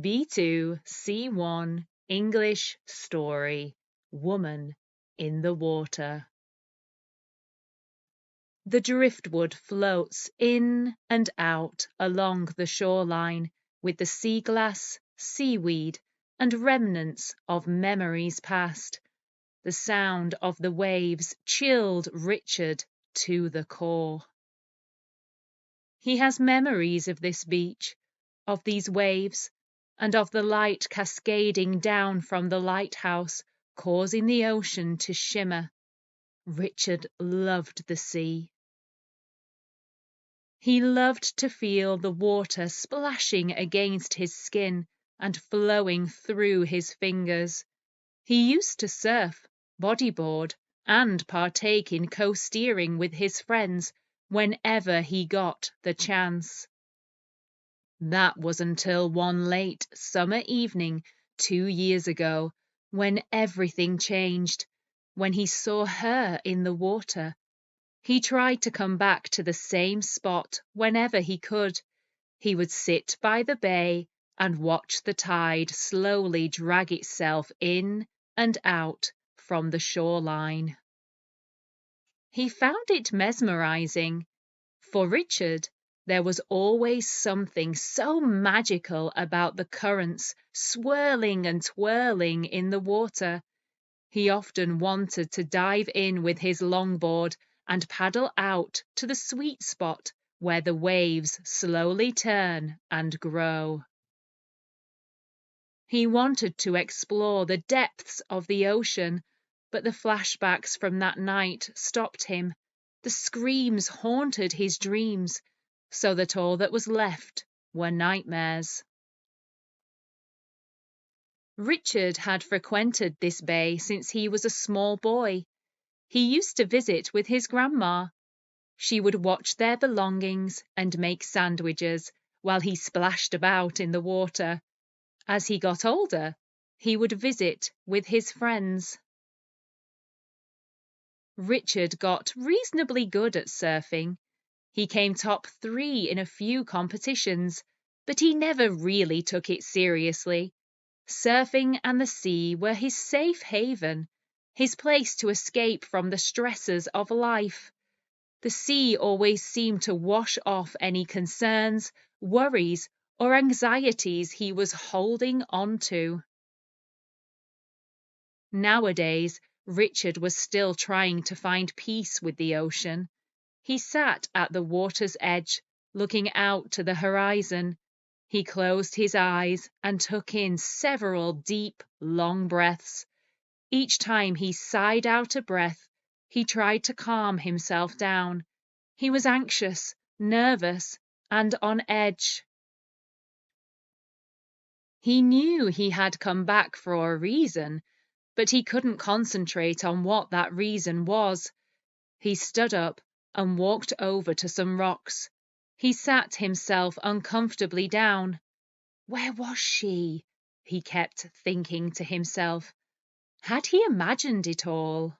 B2 C1 English Story Woman in the Water. The driftwood floats in and out along the shoreline with the sea glass, seaweed, and remnants of memories past. The sound of the waves chilled Richard to the core. He has memories of this beach, of these waves, and of the light cascading down from the lighthouse, causing the ocean to shimmer. Richard loved the sea. He loved to feel the water splashing against his skin and flowing through his fingers. He used to surf, bodyboard, and partake in co-steering with his friends whenever he got the chance. That was until one late summer evening 2 years ago, when everything changed, when he saw her in the water. He tried to come back to the same spot whenever he could. He would sit by the bay and watch the tide slowly drag itself in and out from the shoreline. He found it mesmerizing. For Richard, there was always something so magical about the currents swirling and twirling in the water. He often wanted to dive in with his longboard and paddle out to the sweet spot where the waves slowly turn and grow. He wanted to explore the depths of the ocean, but the flashbacks from that night stopped him. The screams haunted his dreams, so that all that was left were nightmares. Richard had frequented this bay since he was a small boy. He used to visit with his grandma. She would watch their belongings and make sandwiches while he splashed about in the water. As he got older, he would visit with his friends. Richard got reasonably good at surfing. He came top 3 in a few competitions, but he never really took it seriously. Surfing and the sea were his safe haven, his place to escape from the stresses of life. The sea always seemed to wash off any concerns, worries, or anxieties he was holding on to. Nowadays, Richard was still trying to find peace with the ocean. He sat at the water's edge, looking out to the horizon. He closed his eyes and took in several deep, long breaths. Each time he sighed out a breath, he tried to calm himself down. He was anxious, nervous, and on edge. He knew he had come back for a reason, but he couldn't concentrate on what that reason was. He stood up and walked over to some rocks. He sat himself uncomfortably down. Where was she? He kept thinking to himself. Had he imagined it all?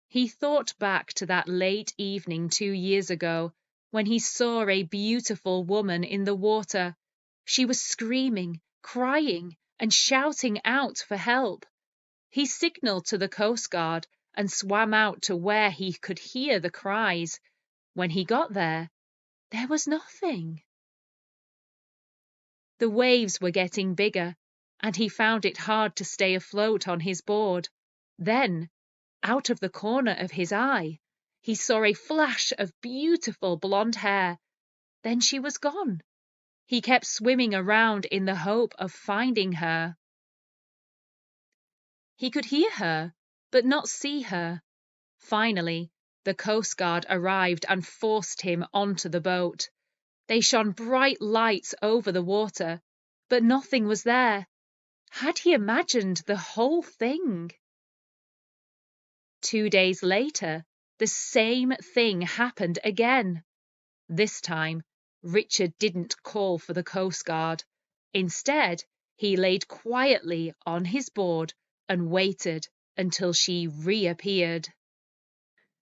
He thought back to that late evening 2 years ago when he saw a beautiful woman in the water. She was screaming, crying, and shouting out for help. He signaled to the Coast Guard and swam out to where he could hear the cries. When he got there was nothing. The waves were getting bigger, and he found it hard to stay afloat on his board. Then, out of the corner of his eye, he saw a flash of beautiful blonde hair. Then she was gone. He kept swimming around in the hope of finding her. He could hear her, but not see her. Finally, the Coast Guard arrived and forced him onto the boat. They shone bright lights over the water, but nothing was there. Had he imagined the whole thing? 2 days later, the same thing happened again. This time, Richard didn't call for the Coast Guard. Instead, he laid quietly on his board and waited until she reappeared.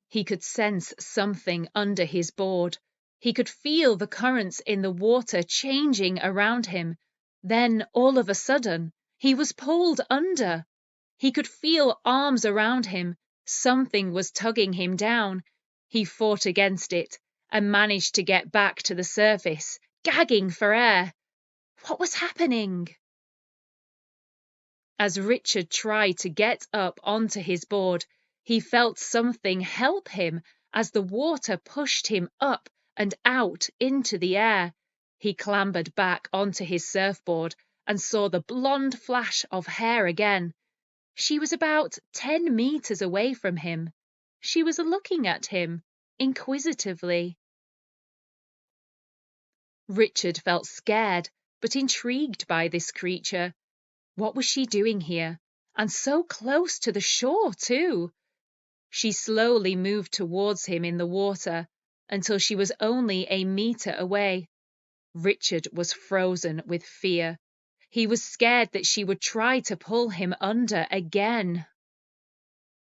He could sense something under his board. He could feel the currents in the water changing around him, Then, all of a sudden, he was pulled under. He could feel arms around him. Something was tugging him down. He fought against it and managed to get back to the surface, gagging for air. What was happening? As Richard tried to get up onto his board, he felt something help him as the water pushed him up and out into the air. He clambered back onto his surfboard and saw the blonde flash of hair again. She was about 10 meters away from him. She was looking at him inquisitively. Richard felt scared but intrigued by this creature. What was she doing here? And so close to the shore, too. She slowly moved towards him in the water until she was only a meter away. Richard was frozen with fear. He was scared that she would try to pull him under again.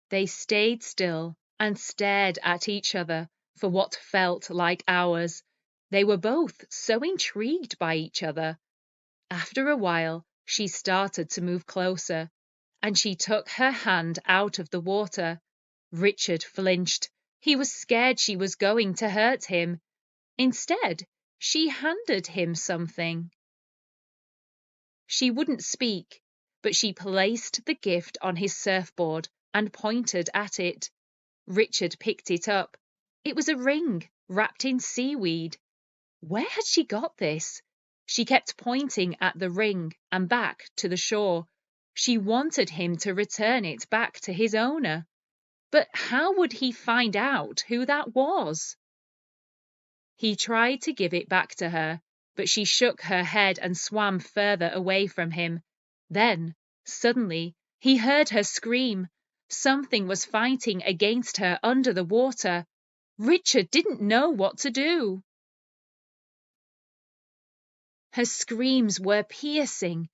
They stayed still and stared at each other for what felt like hours. They were both so intrigued by each other. After a while, she started to move closer, and she took her hand out of the water. Richard flinched. He was scared she was going to hurt him. Instead, she handed him something. She wouldn't speak, but she placed the gift on his surfboard and pointed at it. Richard picked it up. It was a ring wrapped in seaweed. Where had she got this? She kept pointing at the ring and back to the shore. She wanted him to return it back to his owner. But how would he find out who that was? He tried to give it back to her, but she shook her head and swam further away from him. Then, suddenly, he heard her scream. Something was fighting against her under the water. Richard didn't know what to do. Her screams were piercing.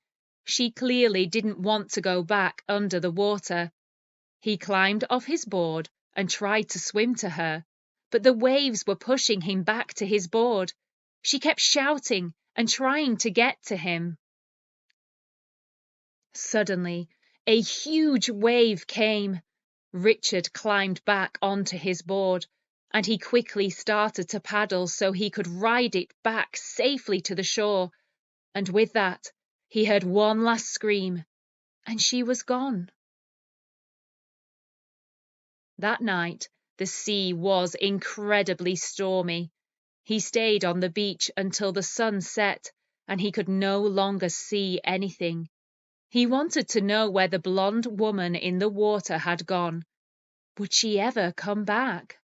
She clearly didn't want to go back under the water. He climbed off his board and tried to swim to her, but the waves were pushing him back to his board. She kept shouting and trying to get to him. Suddenly, a huge wave came. Richard climbed back onto his board, and he quickly started to paddle so he could ride it back safely to the shore. And with that, he heard one last scream, and she was gone. That night, the sea was incredibly stormy. He stayed on the beach until the sun set, and he could no longer see anything. He wanted to know where the blonde woman in the water had gone. Would she ever come back?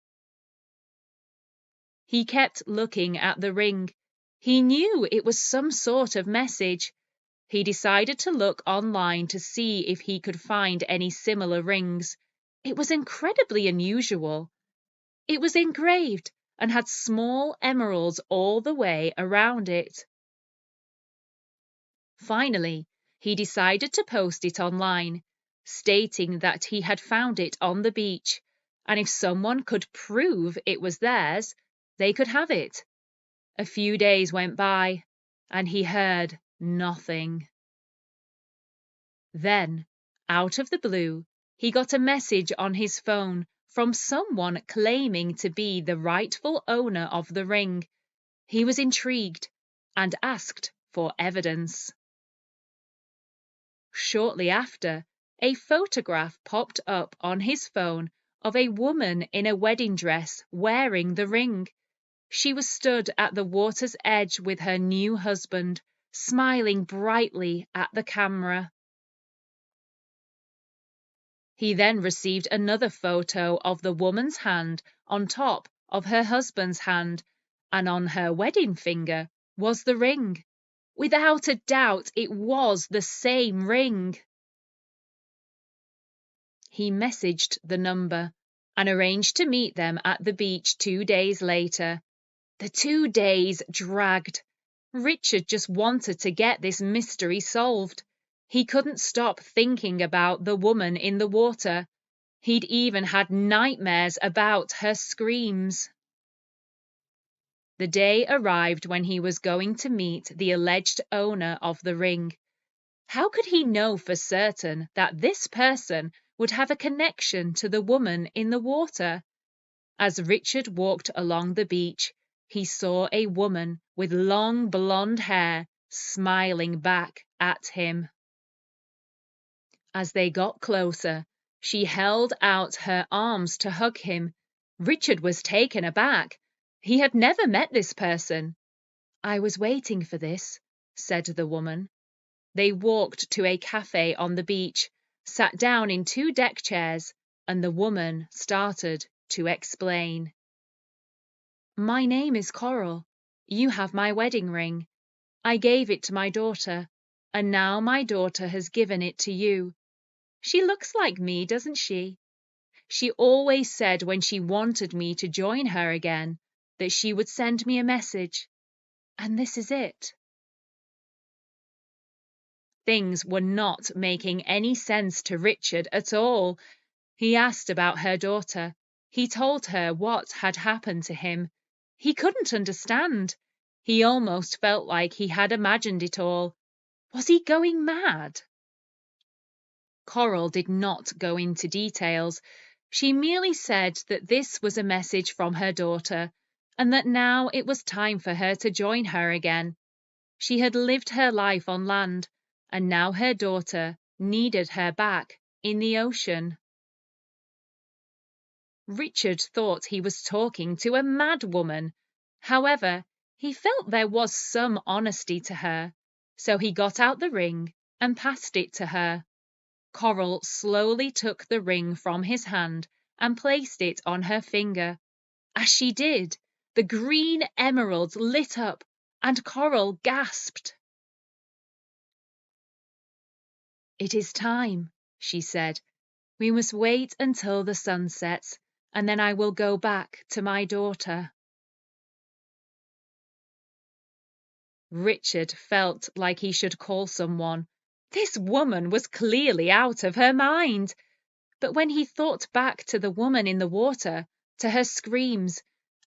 He kept looking at the ring. He knew it was some sort of message. He decided to look online to see if he could find any similar rings. It was incredibly unusual. It was engraved and had small emeralds all the way around it. Finally, he decided to post it online, stating that he had found it on the beach, and if someone could prove it was theirs, they could have it. A few days went by, and he heard nothing. Then, out of the blue, he got a message on his phone from someone claiming to be the rightful owner of the ring. He was intrigued and asked for evidence. Shortly after, a photograph popped up on his phone of a woman in a wedding dress wearing the ring. She was stood at the water's edge with her new husband, smiling brightly at the camera. He then received another photo of the woman's hand on top of her husband's hand, and on her wedding finger was the ring. Without a doubt, it was the same ring. He messaged the number and arranged to meet them at the beach 2 days later. The 2 days dragged. Richard just wanted to get this mystery solved. He couldn't stop thinking about the woman in the water. He'd even had nightmares about her screams. The day arrived when he was going to meet the alleged owner of the ring. How could he know for certain that this person would have a connection to the woman in the water? As Richard walked along the beach, he saw a woman with long blonde hair smiling back at him. As they got closer, she held out her arms to hug him. Richard was taken aback. He had never met this person. "I was waiting for this," said the woman. They walked to a cafe on the beach, sat down in 2 deck chairs, and the woman started to explain. "My name is Coral. You have my wedding ring. I gave it to my daughter, and now my daughter has given it to you. She looks like me, doesn't she? She always said when she wanted me to join her again that she would send me a message, and this is it." Things were not making any sense to Richard at all. He asked about her daughter. He told her what had happened to him. He couldn't understand. He almost felt like he had imagined it all. Was he going mad? Coral did not go into details. She merely said that this was a message from her daughter, and that now it was time for her to join her again. She had lived her life on land, and now her daughter needed her back in the ocean. Richard thought he was talking to a mad woman. However, he felt there was some honesty to her, so he got out the ring and passed it to her. Coral slowly took the ring from his hand and placed it on her finger. As she did, the green emeralds lit up, and Coral gasped. "It is time," she said. "We must wait until the sun sets, and then I will go back to my daughter." Richard felt like he should call someone. This woman was clearly out of her mind. But when he thought back to the woman in the water, to her screams,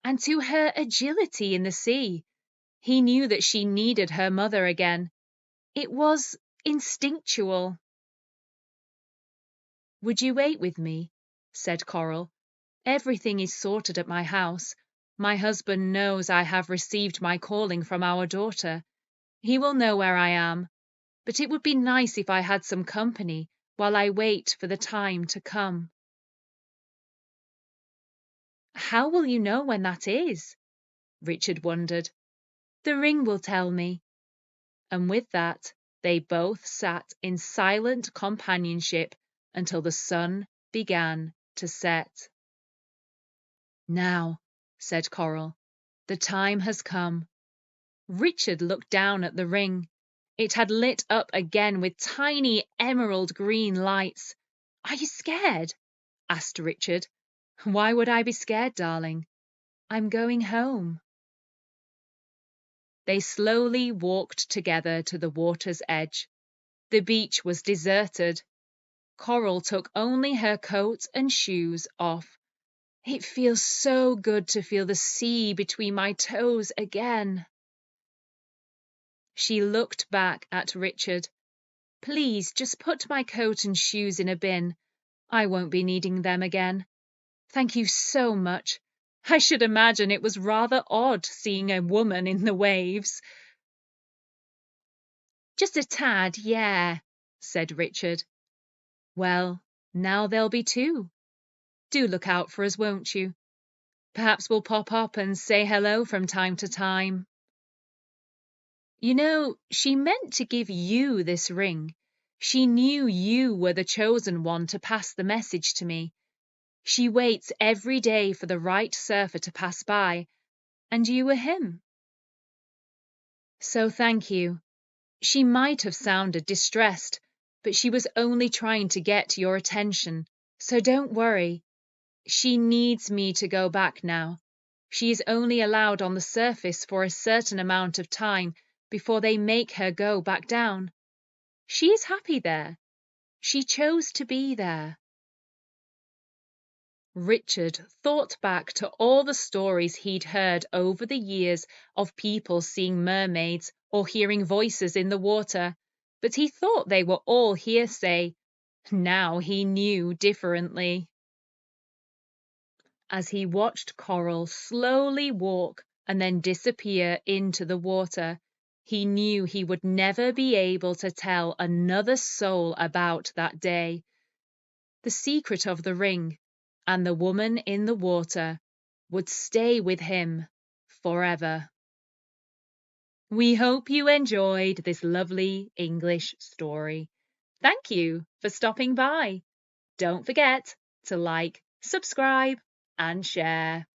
and to her agility in the sea, he knew that she needed her mother again. It was instinctual. "Would you wait with me?" said Coral. "Everything is sorted at my house. My husband knows I have received my calling from our daughter. He will know where I am. But it would be nice if I had some company while I wait for the time to come." "How will you know when that is?" Richard wondered. "The ring will tell me." And with that, they both sat in silent companionship until the sun began to set. "Now," said Coral, "the time has come." Richard looked down at the ring. It had lit up again with tiny emerald green lights. "Are you scared?" asked Richard. "Why would I be scared, darling? I'm going home." They slowly walked together to the water's edge. The beach was deserted. Coral took only her coat and shoes off. "It feels so good to feel the sea between my toes again." She looked back at Richard. "Please just put my coat and shoes in a bin. I won't be needing them again. Thank you so much. I should imagine it was rather odd seeing a woman in the waves." "Just a tad, yeah," said Richard. "Well, now there'll be 2. Do look out for us, won't you? Perhaps we'll pop up and say hello from time to time." "You know, she meant to give you this ring. She knew you were the chosen one to pass the message to me. She waits every day for the right surfer to pass by, and you were him. So thank you." She might have sounded distressed, but she was only trying to get your attention, so don't worry. She needs me to go back now. She is only allowed on the surface for a certain amount of time before they make her go back down. She is happy there. She chose to be there. Richard thought back to all the stories he'd heard over the years of people seeing mermaids or hearing voices in the water, but he thought they were all hearsay. Now he knew differently. As he watched Coral slowly walk and then disappear into the water, he knew he would never be able to tell another soul about that day. The secret of the ring and the woman in the water would stay with him forever. We hope you enjoyed this lovely English story. Thank you for stopping by. Don't forget to like, subscribe, and share.